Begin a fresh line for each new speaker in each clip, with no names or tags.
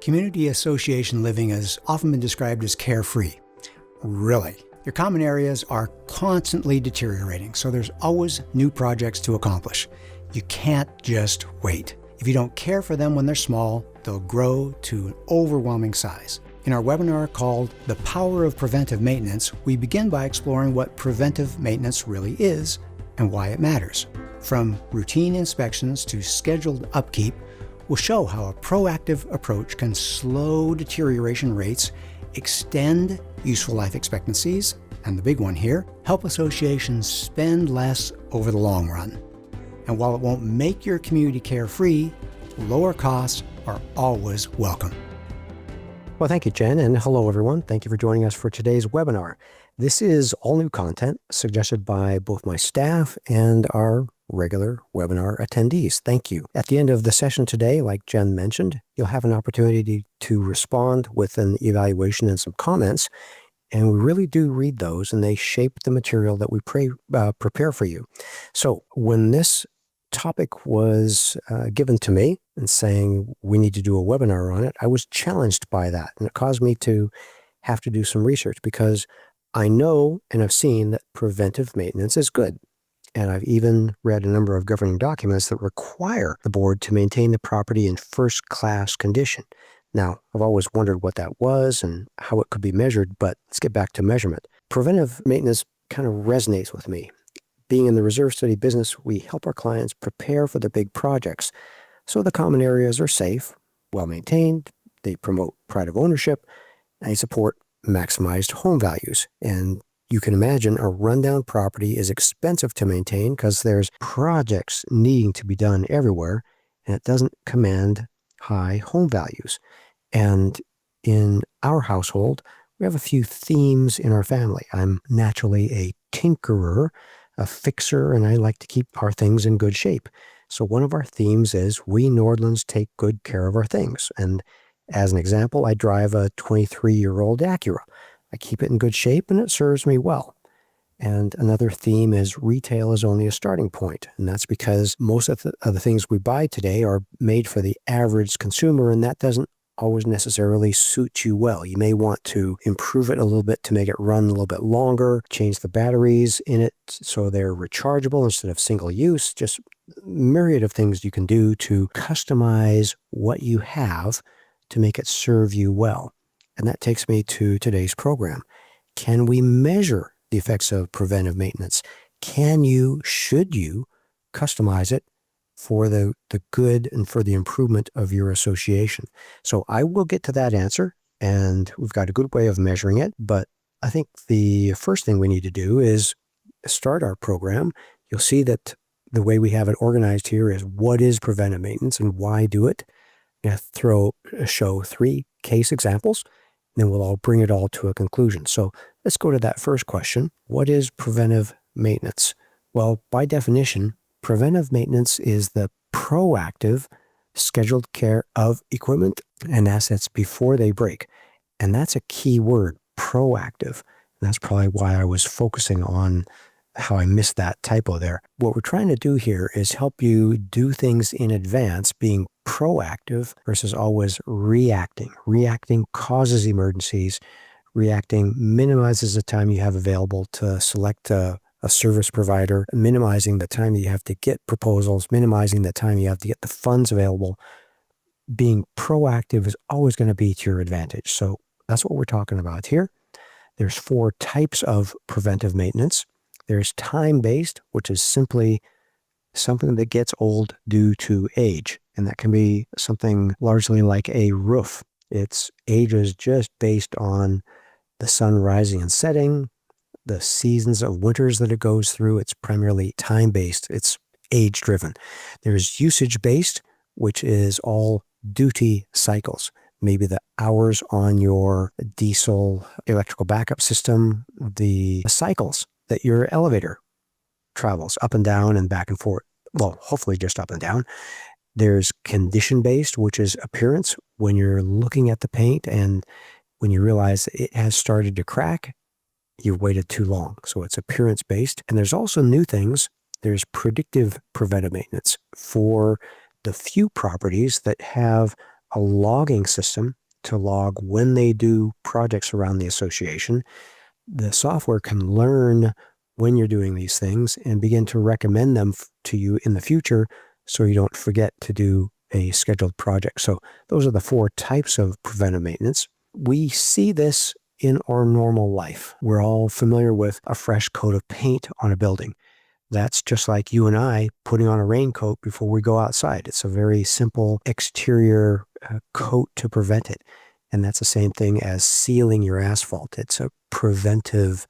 Community association living has often been described as carefree. Really, your common areas are constantly deteriorating, so there's always new projects to accomplish. You can't just wait. If you don't care for them when they're small, they'll grow to an overwhelming size. In our webinar called The Power of Preventive Maintenance, we begin by exploring what preventive maintenance really is and why it matters. From routine inspections to scheduled upkeep, we'll show how a proactive approach can slow deterioration rates, extend useful life expectancies, and the big one here, help associations spend less over the long run. And while it won't make your community carefree, lower costs are always welcome.
Well, thank you, Jen, and hello, everyone. Thank you for joining us for today's webinar. This is all new content suggested by both my staff and our regular webinar attendees. Thank you. At the end of the session today, like Jen mentioned, you'll have an opportunity to respond with an evaluation and some comments, and we really do read those, and they shape the material that we prepare for you. So when this topic was given to me and saying we need to do a webinar on it, I was challenged by that, and it caused me to have to do some research because I know and have seen that preventive maintenance is good. And I've even read a number of governing documents that require the board to maintain the property in first-class condition. Now, I've always wondered what that was and how it could be measured, but let's get back to measurement. Preventive maintenance kind of resonates with me. Being in the reserve study business, we help our clients prepare for their big projects. So the common areas are safe, well-maintained, they promote pride of ownership, and they support maximized home values. And you can imagine a rundown property is expensive to maintain because there's projects needing to be done everywhere, and it doesn't command high home values. And in our household, we have a few themes in our family. I'm naturally a tinkerer, a fixer, and I like to keep our things in good shape. So one of our themes is we Nordlands take good care of our things. And as an example, I drive a 23-year-old Acura. I keep it in good shape and it serves me well. And another theme is retail is only a starting point. And that's because most of the things we buy today are made for the average consumer, and that doesn't always necessarily suit you well. You may want to improve it a little bit to make it run a little bit longer, change the batteries in it so they're rechargeable instead of single use, just a myriad of things you can do to customize what you have to make it serve you well. And that takes me to today's program. Can we measure the effects of preventive maintenance? Should you customize it for the good and for the improvement of your association? So I will get to that answer, and we've got a good way of measuring it. But I think the first thing we need to do is start our program. You'll see that the way we have it organized here is what is preventive maintenance and why do it? I'm going to show 3 case examples. Then we'll all bring it all to a conclusion. So let's go to that first question. What is preventive maintenance? Well, by definition, preventive maintenance is the proactive, scheduled care of equipment and assets before they break. And that's a key word, proactive. And that's probably why I was focusing on how I missed that typo there. What we're trying to do here is help you do things in advance, being proactive versus always reacting. Reacting causes emergencies. Reacting minimizes the time you have available to select a service provider, minimizing the time that you have to get proposals, minimizing the time you have to get the funds available. Being proactive is always going to be to your advantage. So that's what we're talking about here. There's 4 types of preventive maintenance. There's time-based, which is simply something that gets old due to age. And that can be something largely like a roof. Its age is just based on the sun rising and setting, the seasons of winters that it goes through. It's primarily time-based. It's age-driven. There's usage-based, which is all duty cycles. Maybe the hours on your diesel electrical backup system, the cycles that your elevator travels up and down and back and forth. Well, hopefully just up and down. There's condition-based, which is appearance. When you're looking at the paint and when you realize it has started to crack, you've waited too long. So it's appearance-based. And there's also new things. There's predictive preventive maintenance for the few properties that have a logging system to log when they do projects around the association. The software can learn when you're doing these things and begin to recommend them to you in the future so you don't forget to do a scheduled project. So those are the 4 types of preventive maintenance. We see this in our normal life. We're all familiar with a fresh coat of paint on a building. That's just like you and I putting on a raincoat before we go outside. It's a very simple exterior coat to prevent it. And that's the same thing as sealing your asphalt. It's a preventive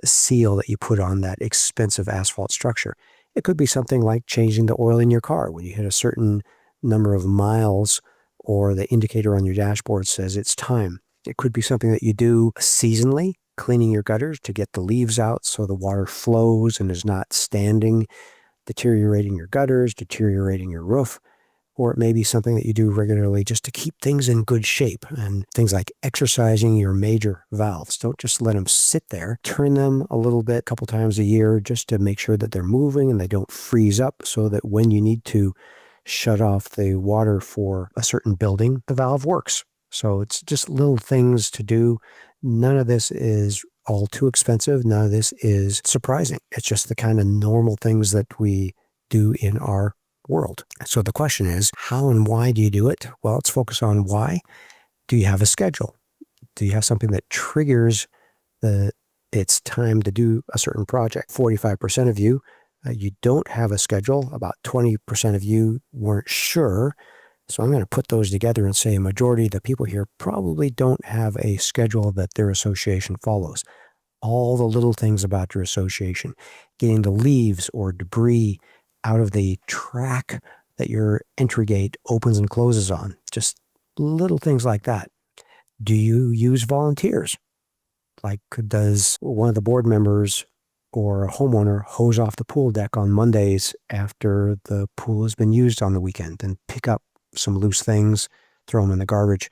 seal that you put on that expensive asphalt structure. It could be something like changing the oil in your car when you hit a certain number of miles or the indicator on your dashboard says it's time. It could be something that you do seasonally, cleaning your gutters to get the leaves out so the water flows and is not standing, deteriorating your gutters, deteriorating your roof. Or it may be something that you do regularly just to keep things in good shape, and things like exercising your major valves. Don't just let them sit there. Turn them a little bit, a couple times a year, just to make sure that they're moving and they don't freeze up, so that when you need to shut off the water for a certain building, the valve works. So it's just little things to do. None of this is all too expensive. None of this is surprising. It's just the kind of normal things that we do in our world. So the question is, how and why do you do it? Well, let's focus on why. Do you have a schedule? Do you have something that triggers it's time to do a certain project? 45% of you, you don't have a schedule. About 20% of you weren't sure. So I'm going to put those together and say a majority of the people here probably don't have a schedule that their association follows. All the little things about your association, getting the leaves or debris out of the track that your entry gate opens and closes on, just little things like that. Do you use volunteers? Like, does one of the board members or a homeowner hose off the pool deck on Mondays after the pool has been used on the weekend and pick up some loose things, throw them in the garbage?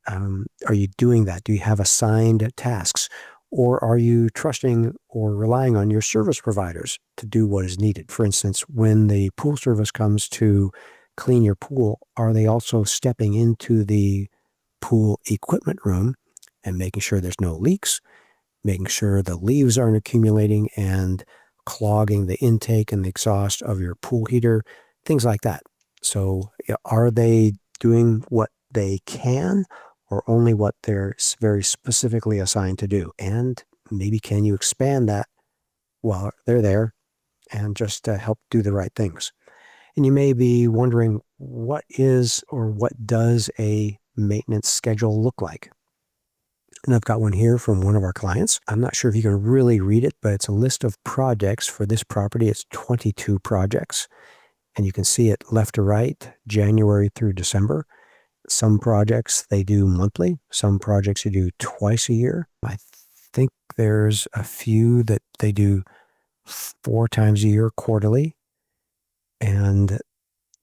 Are you doing that? Do you have assigned tasks? Or are you trusting or relying on your service providers to do what is needed? For instance, when the pool service comes to clean your pool, are they also stepping into the pool equipment room and making sure there's no leaks, making sure the leaves aren't accumulating and clogging the intake and the exhaust of your pool heater, things like that? So are they doing what they can, or only what they're very specifically assigned to do? And maybe can you expand that while they're there and just help do the right things? And you may be wondering, what is or what does a maintenance schedule look like? And I've got one here from one of our clients. I'm not sure if you can really read it, but it's a list of projects for this property. It's 22 projects. And you can see it left to right, January through December. Some projects they do monthly. Some projects they do twice a year. I think there's a few that they do 4 times a year, quarterly. And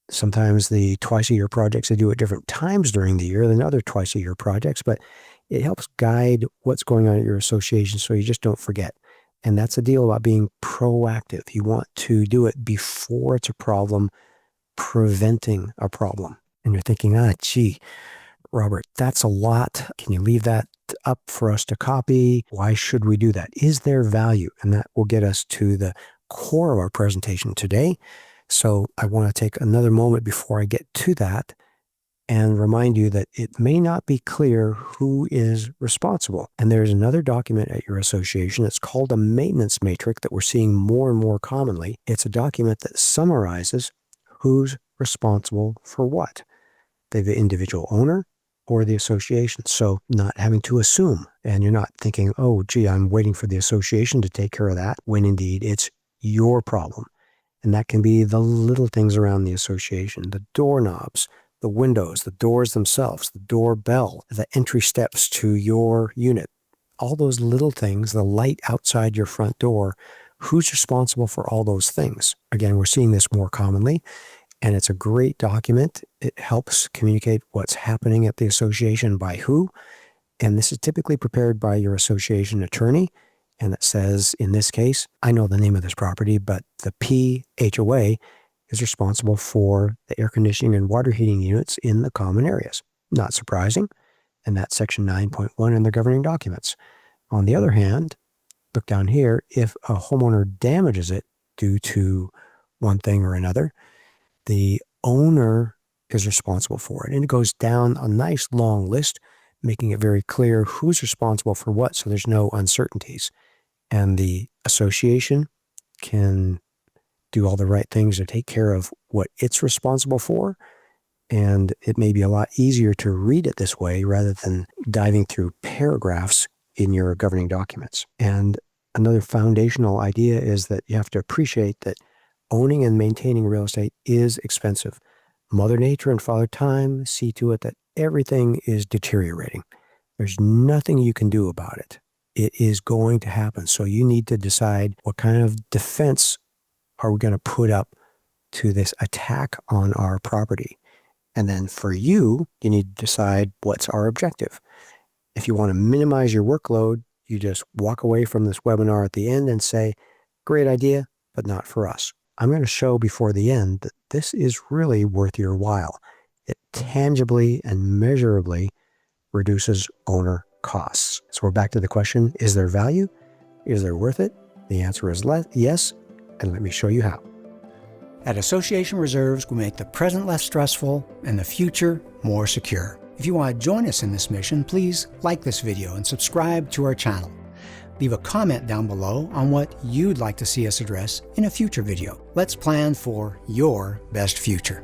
sometimes the twice a year projects they do at different times during the year than other twice a year projects. But it helps guide what's going on at your association so you just don't forget. And that's the deal about being proactive. You want to do it before it's a problem, preventing a problem. And you're thinking, gee, Robert, that's a lot. Can you leave that up for us to copy? Why should we do that? Is there value? And that will get us to the core of our presentation today. So I want to take another moment before I get to that and remind you that it may not be clear who is responsible. And there's another document at your association. It's called a maintenance matrix that we're seeing more and more commonly. It's a document that summarizes who's responsible for what, the individual owner or the association. So not having to assume, and you're not thinking, oh, gee, I'm waiting for the association to take care of that, when indeed it's your problem. And that can be the little things around the association, the doorknobs, the windows, the doors themselves, the doorbell, the entry steps to your unit, all those little things, the light outside your front door. Who's responsible for all those things? Again, we're seeing this more commonly, and it's a great document. It helps communicate what's happening at the association by who. And this is typically prepared by your association attorney. And it says, in this case, I know the name of this property, but the HOA is responsible for the air conditioning and water heating units in the common areas. Not surprising, and that's section 9.1 in the governing documents. On the other hand, look down here, if a homeowner damages it due to one thing or another, the owner is responsible for it. And it goes down a nice long list, making it very clear who's responsible for what, so there's no uncertainties. And the association can do all the right things to take care of what it's responsible for. And it may be a lot easier to read it this way rather than diving through paragraphs in your governing documents. And another foundational idea is that you have to appreciate that owning and maintaining real estate is expensive. Mother Nature and Father Time see to it that everything is deteriorating. There's nothing you can do about it. It is going to happen. So you need to decide what kind of defense are we going to put up to this attack on our property. And then for you, you need to decide what's our objective. If you want to minimize your workload, you just walk away from this webinar at the end and say, great idea, but not for us. I'm going to show before the end that this is really worth your while. It tangibly and measurably reduces owner costs. So we're back to the question, is there value? Is there worth it? The answer is yes, and let me show you how.
At Association Reserves, we make the present less stressful and the future more secure. If you want to join us in this mission, please like this video and subscribe to our channel. Leave a comment down below on what you'd like to see us address in a future video. Let's plan for your best future.